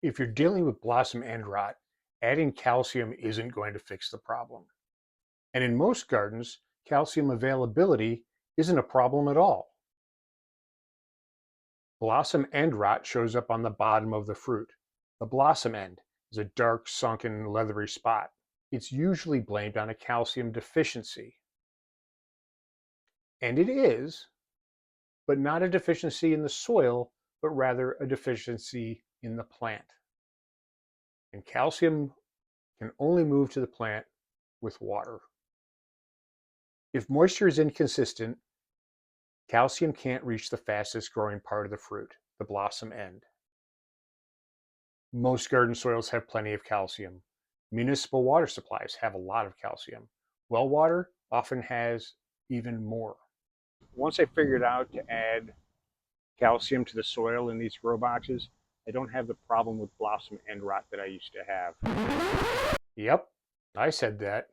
If you're dealing with blossom end rot, adding calcium isn't going to fix the problem. And in most gardens, calcium availability isn't a problem at all. Blossom end rot shows up on the bottom of the fruit. The blossom end is a dark, sunken, leathery spot. It's usually blamed on a calcium deficiency. And it is, but not a deficiency in the soil, but rather a deficiency in the plant. And calcium can only move to the plant with water. If moisture is inconsistent, calcium can't reach the fastest growing part of the fruit, the blossom end. Most garden soils have plenty of calcium. Municipal water supplies have a lot of calcium. Well water often has even more. Once I figured out to add calcium to the soil in these grow boxes, I don't have the problem with blossom end rot that I used to have. Yep, I said that.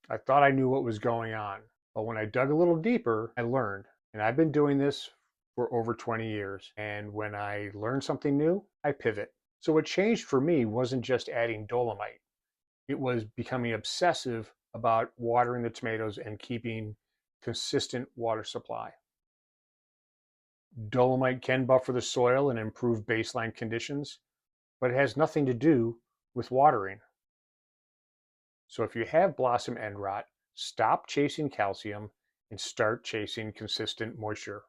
I thought I knew what was going on, but when I dug a little deeper, I learned. And I've been doing this for over 20 years. And when I learn something new, I pivot. So what changed for me wasn't just adding dolomite. It was becoming obsessive about watering the tomatoes and keeping consistent water supply. Dolomite can buffer the soil and improve baseline conditions, but it has nothing to do with watering. So if you have blossom end rot, stop chasing calcium and start chasing consistent moisture.